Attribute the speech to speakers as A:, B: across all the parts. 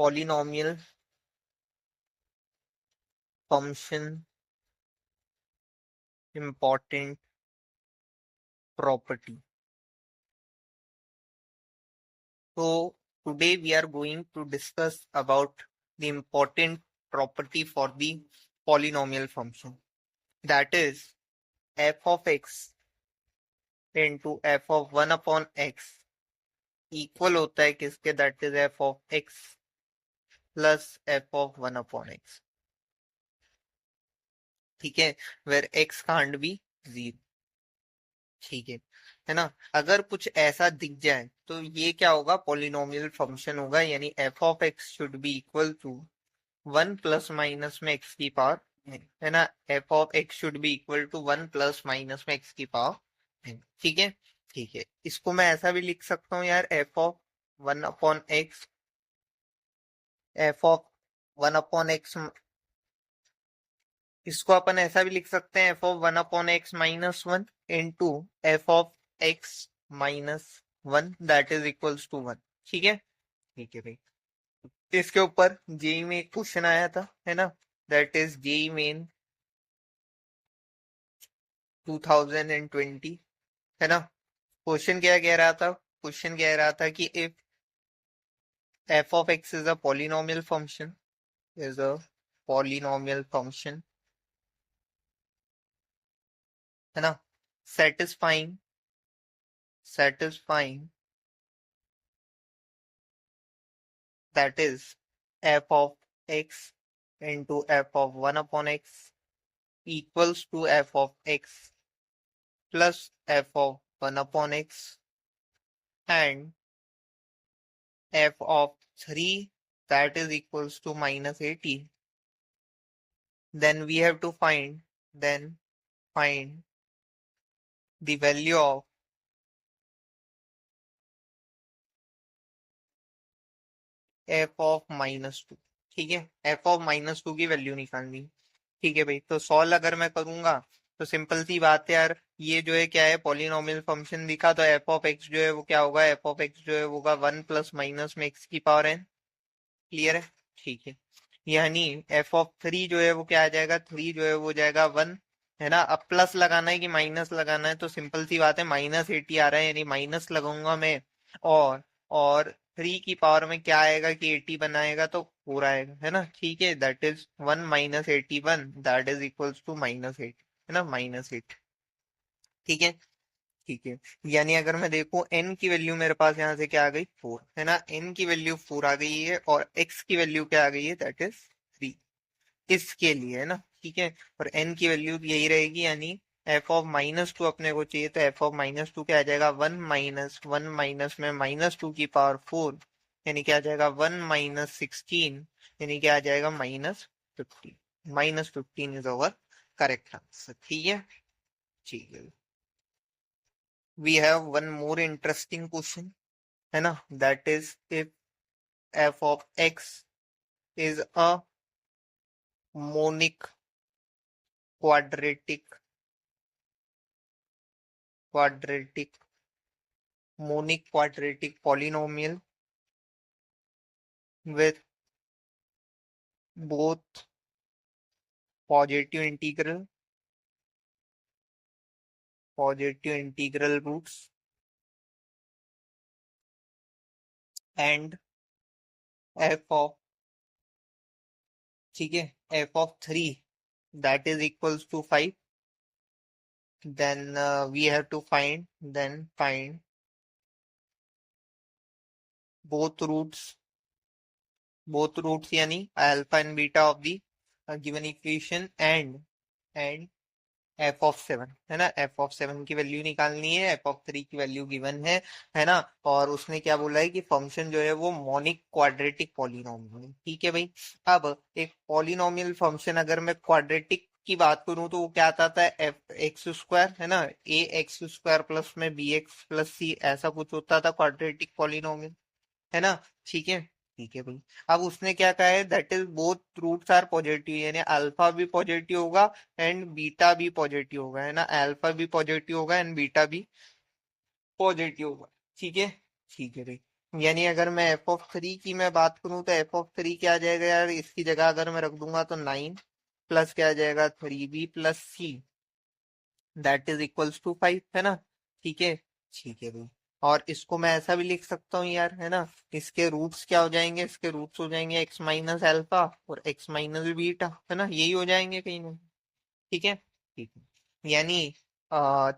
A: polynomial function important property. So today we are going to discuss about the important property for the polynomial function, that is f of x into f of 1 upon x equal होता है किसके, that is f of x plus f of 1 upon x. ठीक है, where x can't be 0. ठीक है ना. अगर कुछ ऐसा दिख जाए तो ये क्या होगा, पॉलिनोमियल फंक्शन होगा, यानी f of x should be equal to 1 plus minus में x की पावर है ना. f of x should be equal to 1 plus minus में x की पावर. ठीक है. ठीक है, इसको मैं ऐसा भी लिख सकता हूँ यार, f of 1 upon x, f of 1 upon x, इसको अपन ऐसा भी लिख सकते हैं f of 1 upon x minus 1 into f of x minus 1 that is equals to 1. ठीक है. ठीक है भाई, इसके ऊपर जेई में एक क्वेश्चन आया था, है ना, दैट इज जेई मेन 2020, है ना. क्वेश्चन क्या कह रहा था, क्वेश्चन कह रहा था कि if f of x is a polynomial function, is a polynomial function, है ना, satisfying that is f of x into f of 1 upon x equals to f of x plus f of 1 upon x and f of 3 that is equals to minus 18. Then we have to find the value of f of minus 2. ठीक है, f of minus 2 की value निकालनी. ठीक है भाई, तो solve अगर मैं करूंगा तो सिंपल सी बात है यार, ये जो है क्या है, पॉलिनोमियल फंक्शन दिखा, तो f ऑफ x जो है वो क्या होगा, f ऑफ x जो है वो होगा 1 प्लस माइनस में x की पावर n. क्लियर है. ठीक है, यानी f ऑफ 3 जो है वो क्या आ जाएगा, 3 जो है वो जाएगा 1, है ना. अब प्लस लगाना है कि माइनस लगाना है, तो सिंपल सी बात है, माइनस 80 आ रहा है, यानी माइनस लगाऊंगा मैं, और 3 की पावर में क्या आएगा कि 80 बनाएगा तो 4 आएगा, है ना. ठीक है, that is 1 minus 81 that is equals to minus 8, है ना, माइनस 8. ठीक है. ठीक है, यानी अगर मैं देखूं n की वैल्यू मेरे पास यहाँ से क्या आ गई, 4, है ना. n की वैल्यू 4 आ गई है और x की वैल्यू क्या आ गई है, दैट इज 3 इसके लिए, है ना. ठीक है, और n की वैल्यू यही रहेगी, यानी f ऑफ माइनस 2 अपने को चाहिए, तो f ऑफ माइनस 2 क्या आ जाएगा, 1 माइनस में माइनस 2 की पावर 4, यानी क्या आ जाएगा 1 माइनस 16, यानी क्या आ जाएगा minus 15. Minus 15 is our correct answer. ठीक है. ठीक है, we have one more interesting question, है ना, that is if f of x is a monic quadratic monic quadratic polynomial with both positive integral roots and f of, ठीक है, f of 3 that is equals to 5, then we have to find both roots यानी alpha and beta of the given equation and f of 7, है ना. f of 7 की value निकालनी है, f of 3 की value given है ना. और उसने क्या बोला है कि फंक्शन जो है वो मोनिक क्वाड्रेटिक पॉलिनोमियल है. ठीक है भाई, अब एक पॉलिनोमियल फंक्शन अगर मैं क्वाड्रेटिक की बात करूं तो वो क्या आता है, एफ एक्स स्क्वायर, है ना, ए एक्स स्क्वायर प्लस में बी एक्स प्लस सी, ऐसा कुछ होता था क्वाड्रेटिक पॉलिनोमियल, है ना. ठीक है. ठीक है भाई, अब उसने क्या कहा है, that is both roots are positive, यानी अल्फा भी पॉजिटिव होगा एंड बीटा भी पॉजिटिव होगा, है ना. अल्फा भी पॉजिटिव होगा एंड बीटा भी पॉजिटिव होगा. ठीक है. ठीक है भाई, यानी अगर मैं एफ ऑफ थ्री की मैं बात करूं तो एफ ऑफ थ्री क्या आ जाएगा यार, इसकी जगह अगर मैं रख दूंगा तो 9 प्लस क्या आ जाएगा 3b plus C, that is equals to 5, है ना। ठीक है, ठीक है भाई। और इसको मैं ऐसा भी लिख सकता हूँ यार, है ना। इसके रूट्स क्या हो जाएंगे, इसके रूट्स हो जाएंगे एक्स माइनस एल्फा और एक्स माइनस बीटा, है ना, यही हो जाएंगे कहीं ना। ठीक है, ठीक है। यानी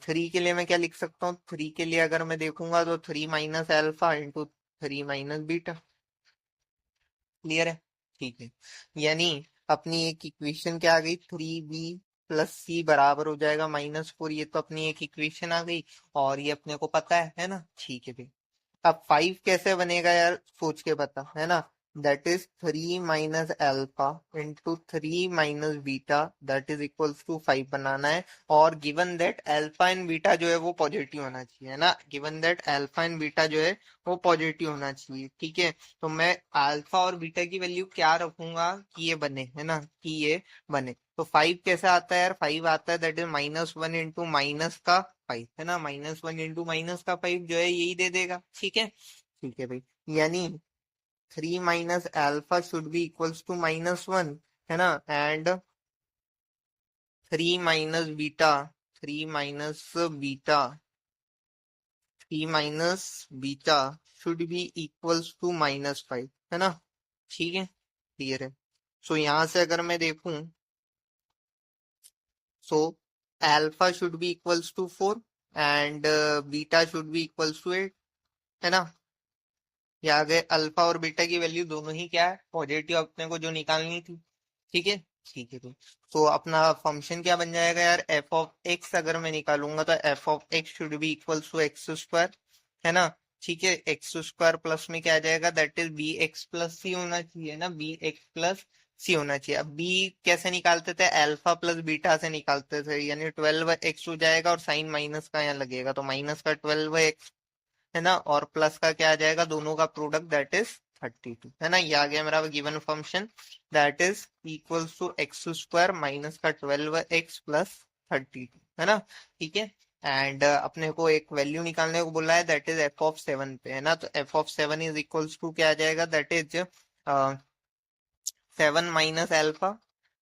A: थ्री के लिए मैं क्या लिख सकता हूँ, थ्री के लिए अगर मैं देखूंगा तो 3 minus alpha into 3 minus beta. Clear है, ठीक है। यानी अपनी एक इक्वेशन क्या आ गई, 3b प्लस सी बराबर हो जाएगा -4, ये तो अपनी एक इक्वेशन आ गई और ये अपने को पता है ना। ठीक है भाई। अब 5 कैसे बनेगा यार, सोच के बता, है ना। That is 3 minus alpha into 3 minus beta, that is equals to 5 बनाना है। और given that alpha and beta जो है वो पॉजिटिव होना चाहिए, है ना। Given that alpha and beta जो है वो पॉजिटिव होना चाहिए, ठीक है। तो मैं अल्फा और बीटा की वैल्यू क्या रखूंगा कि ये बने, है ना, कि ये बने। तो 5 कैसे आता है यार, 5 आता है दैट इज -1 इंटू माइनस का 5, है ना। -1 इंटू माइनस का 5 जो है यही दे देगा, ठीक है। ठीक है भाई। यानी 3 minus alpha should be equals to -1, है ना। And 3 minus beta, 3 minus beta, 3 minus beta should be equals to -5, है ना। ठीक है, क्लियर है। सो यहां से अगर मैं देखूं, so alpha should be equals to 4 and beta should be equals to 8, है ना। ये आगे अल्फा और बीटा की वैल्यू दोनों ही क्या है, पॉजिटिव, अपने को जो निकालनी थी। ठीक है, ठीक है तो अपना फंक्शन क्या बन जाएगा यार, एफ ऑफ एक्स अगर मैं निकालूंगा तो F of x should be equal to x square, है ना। ठीक है, एक्स स्क्वायर प्लस में क्या आ जाएगा, that is B x plus C होना चाहिए ना, बी एक्स प्लस सी होना चाहिए। अब बी कैसे निकालते थे, अल्फा प्लस बीटा से निकालते थे, यानी 12x हो जाएगा और साइन माइनस का यहाँ लगेगा तो माइनस का 12x, है ना। और प्लस का क्या आ जाएगा, दोनों का प्रोडक्ट दैट इज 32, है ना। ये आ गया मेरा given function, that is equals to x square minus का 12x प्लस 32, है ना। ठीक है। एंड अपने को एक वैल्यू निकालने को बोला है, दैट इज एफ ऑफ 7 पे, है ना। तो F of 7 is equals to क्या आ जाएगा, that is 7 minus alpha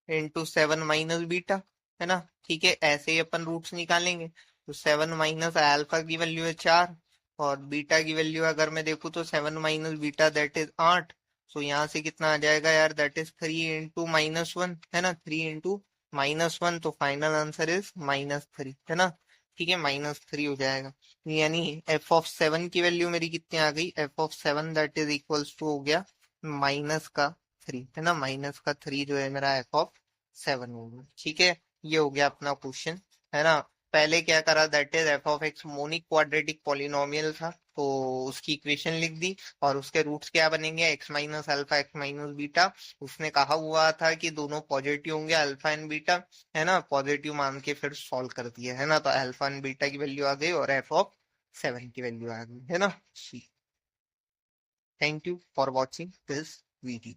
A: into 7 minus beta, है ना। ठीक है, ऐसे ही अपन रूट्स निकालेंगे। तो 7 माइनस एल्फा की वैल्यू है 4 और बीटा की वैल्यू अगर मैं देखूँ तो 7 माइनस बीटा दैट इज 8। सो यहाँ से कितना आ जाएगा यार, दैट इज 3 इंटू -1, है ना, 3 इंटू -1, तो फाइनल आंसर इज -3, है ना। ठीक है, -3 हो जाएगा। यानी एफ ऑफ 7 की वैल्यू मेरी कितनी आ गई, F of 7 that is equals to हो गया -3, है ना। -3 जो है मेरा एफ ऑफ 7 होगा, ठीक है। ये हो गया अपना क्वेश्चन, है ना। पहले क्या करा, that is F of x monic quadratic polynomial था, तो उसकी इक्वेशन लिख दी और उसके रूट्स क्या बनेंगे, x minus alpha x minus beta. उसने कहा हुआ था कि दोनों पॉजिटिव होंगे अल्फा एंड बीटा, है ना। पॉजिटिव मान के फिर सॉल्व कर दिया, है ना। तो अल्फा एंड बीटा की वैल्यू आ गई और एफ ऑफ 7 की वैल्यू आ गई, है ना। Thank you for watching this video.